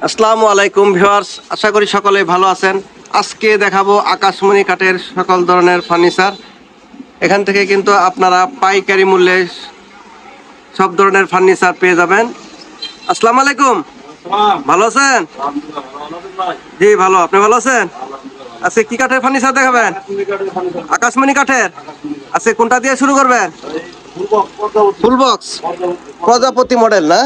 আসসালামু আলাইকুম ভিউয়ার্স, আশা করি সকলে ভালো আছেন। আজকে দেখাবো আকাশমণি কাঠের সকল ধরনের ফার্নিচার। এখান থেকে কিন্তু আপনারা পাইকারি মূল্যে সব ধরনের ফার্নিচার পেয়ে যাবেন। আসসালামু আলাইকুম, ভালো আছেন? জি ভালো, আপনি ভালো আছেন? আজকে কি কাঠের ফার্নিচার দেখাবেন? আকাশমণি কাঠের। আজকে কোনটা দিয়ে শুরু করবেন? ফুল বক্স প্রজাপতি মডেল না?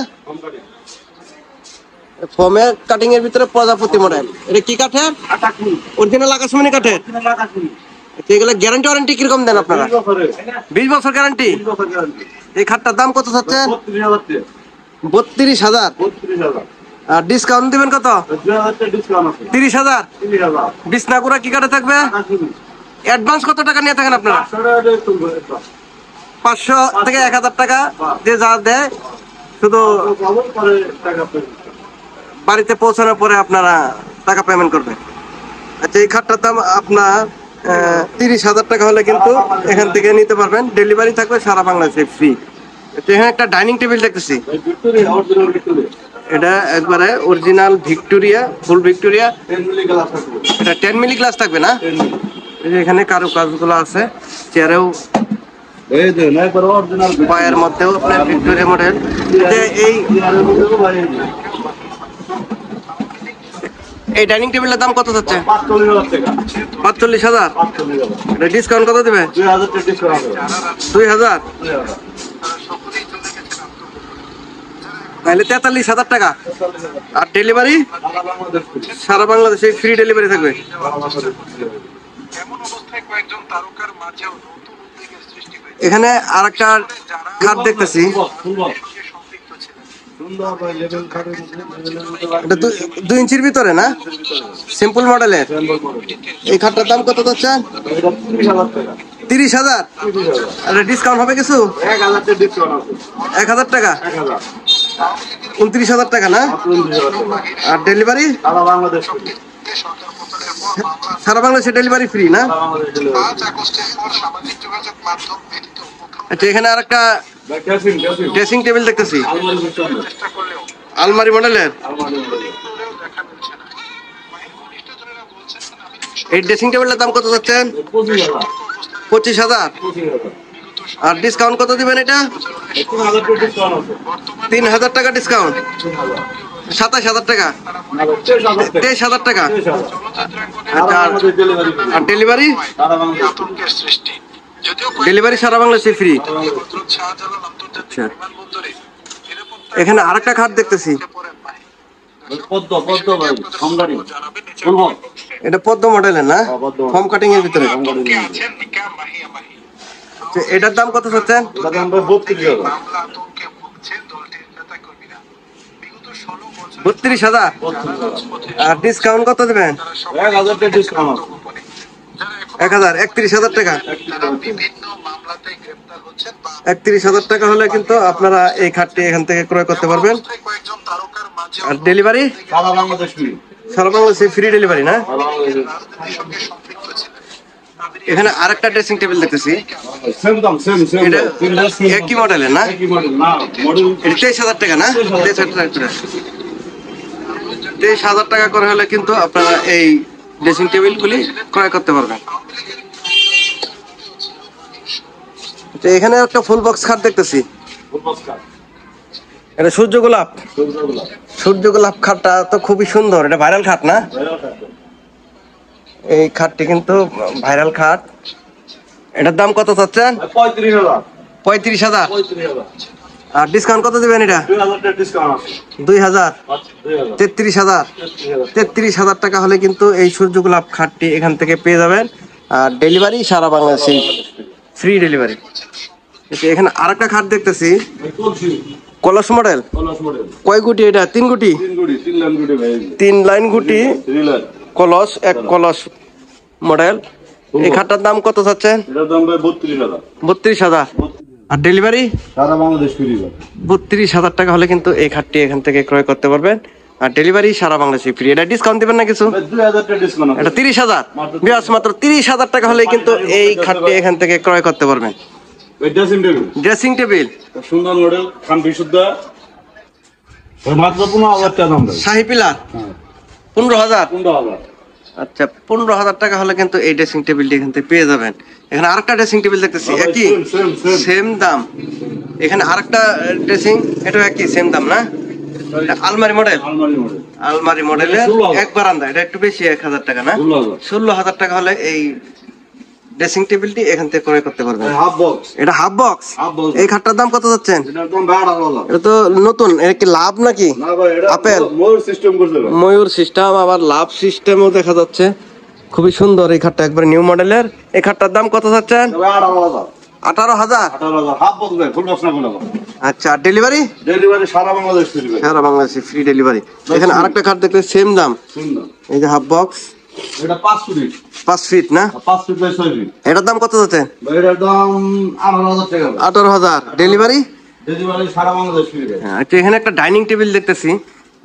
ফোমের কাটিং এর ভিতরে প্রজাপতি মডেল। এটা কি কাঠের? অরিজিনাল আকাশমণি কাঠের। এগুলো গ্যারান্টি ওয়ারেন্টি কিরকম দেন আপনারা? 20 বছর গ্যারান্টি। এই খাটটার দাম কত চাচ্ছেন? 32,000। আর ডিসকাউন্ট দিবেন কত? 30,000। বিছনাগুড়া কি কাঠে থাকবে? অ্যাডভান্স কত টাকা নিয়ে থাকেন আপনারা? 500 থেকে 1000 টাকা যে যা দেয়, শুধু বাড়িতে পৌঁছানোর পরে আপনারা টাকা পেমেন্ট করবেন। আচ্ছা, এই খাটটার দাম আপনার 30,000 টাকা হলে কিন্তু এখান থেকে নিতে পারবেন। ডেলিভারি থাকবে সারা বাংলাদেশে ফ্রি। এখানে একটা ডাইনিং টেবিল দেখতেছি, এটা একবারে অরিজিনাল ভিক্টোরিয়া, ফুল ভিক্টোরিয়া। এটা 10 মিলি গ্লাস থাকবে না? এখানে কারো কাজগুলো আছে, চেয়ারেও পায়ের মধ্যেও আপনার ভিক্টোরিয়া মডেল। এই ডাইনিং টেবিলের দাম কত যাচ্ছে? 45,000। ডিসকাউন্ট কত দেবে? 2,000। তাহলে 43,000 টাকা। আর ডেলিভারি সারা বাংলাদেশে ফ্রি ডেলিভারি থাকবে। এখানে আর একটা খাট দেখতেছি, এটা 2 ইঞ্চির ভিতরে না? সিম্পল মডেলের। এই খাটটার দাম কত যাচ্ছে? 30,000। আর ডিসকাউন্ট হবে কিছু? 1,000 টাকা। 29,000 টাকা না? আর ডেলিভারি সারা বাংলাদেশে ডেলিভারি ফ্রি না? আচ্ছা, এখানে আর একটা ড্রেসিং টেবিল দেখতেছি, আলমারি মডেলের। এই ড্রেসিং টেবিলের দাম কত যাচ্ছেন? 25,000। আর ডিসকাউন্ট কত দিবেন এটা? 3,000 টাকা ডিসকাউন্ট। 27,000 টাকা, 23,000 টাকা। আর ডেলিভারি? ডেলিভারি সারা বাংলাদেশে ফ্রি। আচ্ছা, এখানে আরেকটা খাট দেখতেছি, এটা পদ্ম মডেলের না? ফোম কাটিং এর ভিতরে। এটার দাম কত চাচ্ছেন? 32,000। আর ডিসকাউন্ট কত দেবেন? 1,000। 31,000 টাকা। 31,000 টাকা হলে কিন্তু আপনারা এই খাটটি এখান থেকে ক্রয় করতে পারবেন। আর ডেলিভারি সারা বাংলাদেশে ফ্রি ডেলিভারি না? এখানে আরেকটা ড্রেসিং টেবিল দেখতেছি, একই মডেলের না? 23,000 টাকা না? 23,000 টাকা করে হলে কিন্তু আপনারা এই ড্রেসিং টেবিল গুলি ক্রয় করতে পারবেন। এখানে একটা ফুল বক্স খাট দেখতেছি, এটা সূর্য গোলাপ। সূর্য গোলাপ খাটটা তো খুবই সুন্দর, এটা ভাইরাল খাট না? এই খাটটি কিন্তু ভাইরাল খাট। এটার দাম কত চাচ্ছেন? 35,000। আর ডিসকাউন্ট কত দিবেন এটা? 2,000। 33,000। 33,000 টাকা হলে কিন্তু এই সূর্য গোলাপ খাটটি এখান থেকে পেয়ে যাবেন। আর ডেলিভারি সারা বাংলাদেশে ফ্রি ডেলিভারি। এখানে আরেকটা খাট দেখতেছি, কলস মডেল। কয় গুটি এটা? 3 গুটি। 3 লাইন গুটি কলস, এক কলস মডেল। এই খাটটার দাম কত চাচ্ছেন? 32,000। আর ডেলিভারি সারা বাংলাদেশ ফ্রি। 32,000 টাকা হলে কিন্তু এই খাটটি এখান থেকে ক্রয় করতে পারবেন। আর ডেলিভারি সারা বাংলাদেশে ফ্রি। এটা ডিসকাউন্ট দিবেন না কিছু? 2,000 টাকা ডিসকাউন্ট। এটা 30,000। মাত্র 30,000 টাকা হলে কিন্তু এই খাটটি এখান থেকে ক্রয় করতে পারবেন। ড্রেসিং টেবিল সুন্দর মডেল, খান বিশুদ্ধ। মাত্র 15,000 টাকা দাম দেয়। শাহী পিলার 15,000। 15,000। আচ্ছা 15,000 টাকা হলে কিন্তু এই ড্রেসিং টেবিলটি এখান থেকে পেয়ে যাবেন। এখানে আরেকটা ড্রেসিং টেবিল দেখতেছি, একই সেম দাম। এখানে আরেকটা ড্রেসিং, এটা একই সেম দাম না? এটা আলমারি মডেল, আলমারি মডেলের এক বারান্দা, এটা একটু বেশি 1,000 টাকা না? 16,000 টাকা হলে এই ড্রেসিং টেবিলটি এখান থেকে ক্রয় করতে পারবেন। Half box. এটা হাফ বক্স। এই খাটটার দাম কত যাচ্ছেন? এটার দাম 12,000। এটা তো নতুন, এটা কি লাভ নাকি? না ভাই, এটা আপেল ময়ূর সিস্টেম করছে ভাই। ময়ূর সিস্টেম, আবার লাভ সিস্টেমও দেখা যাচ্ছে। খুবই সুন্দর এই খাটটা, একবার নিউ মডেলের। এই খাটটার দাম কত যাচ্ছেন? 18,000। 18,000। 18,000 হাফ বক্স ভাই, ফুল বক্স না কোনো। আচ্ছা, ডেলিভারি? ডেলিভারি সারা বাংলাদেশ ফ্রি ভাই। সারা বাংলাদেশে ফ্রি ডেলিভারি। এখানে আরেকটা খাট দেখতে সেম দাম, সুন্দর। এই যে হাফ বক্স, এটা 5 ফিট। 5 ফিট না? 5 ফিট বাই 6 ফিট। এটার দাম কত যাচ্ছে? ভাই এটার দাম 18,000 টাকা ভাই। 18,000। ডেলিভারি? ডেলিভারি সারা বাংলাদেশ ফ্রি ভাই। হ্যাঁ, আচ্ছা এখানে একটা ডাইনিং টেবিল দেখতেছি,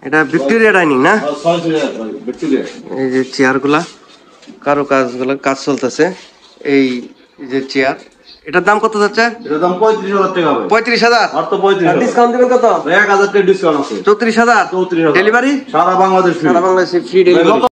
এটা ভিক্টোরিয়া ডাইনিং না? 6,000 ভাই, ভিক্টোরিয়া। এই যে চেয়ারগুলা, কারো কাজগুলো কাজ চলতেছে। এই যে চেয়ার, এটার দাম কত যাচ্ছে? এটার দাম 35,000 টাকা ভাই। 35,000। মাত্র 35,000। ডিসকাউন্ট দিবেন কত? 1,000 টাকা ডিসকাউন্ট আছে। 34,000। 34,000। ডেলিভারি? সারা বাংলাদেশ ফ্রি। সারা বাংলাদেশে ফ্রি ডেলিভারি।